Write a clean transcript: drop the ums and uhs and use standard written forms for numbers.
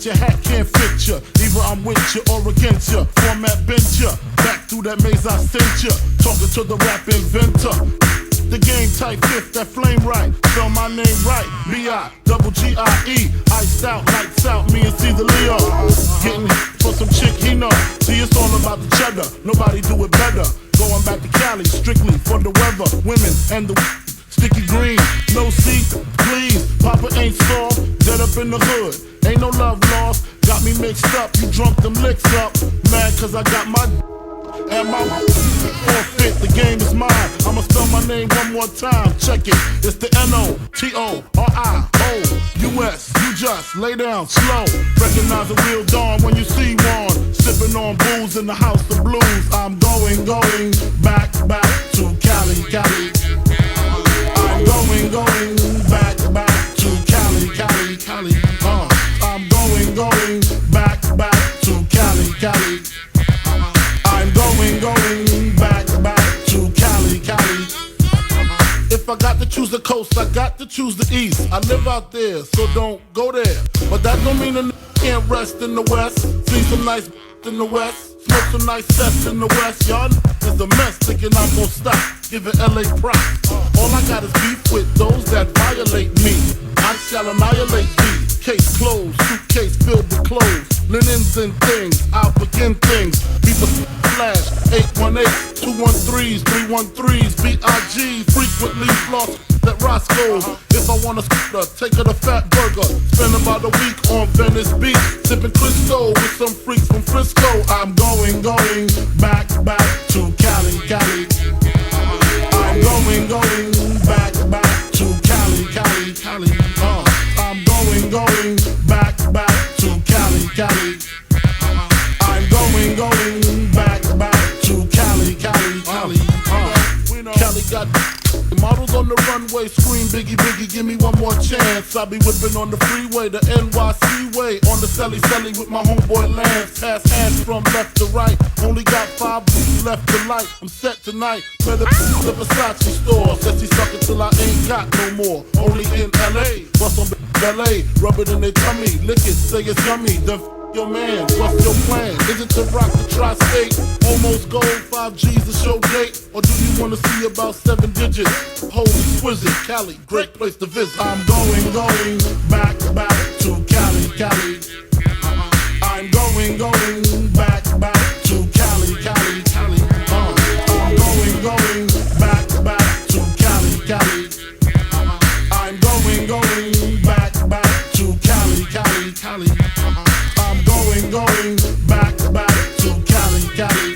that your hat can't fit ya. Either I'm with you or against ya. Format bent ya. Back through that maze I sent ya. Talking to the rap inventor. The game type fifth, that flame right. Spell my name right. B-I-double-G-I-E. Iced out, lights out, me and Caesar Leo. Getting for some chick he know. See, it's all about the cheddar. Nobody do it better. Going back to Cali, strictly for the weather. Women and the sticky green. No seat, please. Papa ain't soft. Dead up in the hood. Ain't no love lost. Got me mixed up. You drunk them licks up. Mad cause I got my and my forfeit, the game is mine. I'ma spell my name one more time. Check it. It's the N-O-T-O-R-I-O-U-S. You just lay down slow. Recognize a real dawn when you see one. Sipping on booze in the house of blues. I'm going back to Cali, Cali. I'm going back to Cali, Cali, Cali. I'm going back to Cali, Cali. I'm going back to Cali, Cali. If I got to choose the coast, I got to choose the east. I live out there, so don't go there. But that don't mean a can't rest in the west. See some nice in the west. Smoke some nice sets in the west. Y'all is a mess, thinking I'm gonna stop. Giving LA props. All I got is beef with those that violate me. I shall annihilate thee. Case closed, suitcase filled with clothes. Linens and things, I'll begin things. People flash, 818-213s, 313s, B.I.G. Frequently floss at Roscoe's. If I want a scooter, take her to Fat Burger. Spend about a week on Venice Beach, sipping Crisco with some freaks from Frisco. I'm going back to Cali, Cali. I'm going back to Cali, Cali, Cali. I'm going back to Cali, Cali. I'm going back to Cali, Cali, Cali. Cali got models on the runway, scream Biggie, Biggie, give me one more chance. I'll be whipping on the freeway, the NYC way, on the celly with my homeboy Lance. Pass hands from left to right, only got 5 weeks left to light. I'm set tonight, better the Versace store. Says he suck it till I ain't got no more. Only in LA, bust on LA, rub it in their tummy, lick it, say it's yummy. Then your man, what's your plan? Is it to rock the tri-state? Almost gold, 5 G's a show date? Or do you wanna see about 7 digits? Hold exquisite, Cali, great place to visit. I'm going back to Cali, Cali. I'm going back to Cali, Cali, Cali. I'm going back to Cali, Cali. I'm going back to Cali, Cali, Cali. I'm going back to Cali, Cali.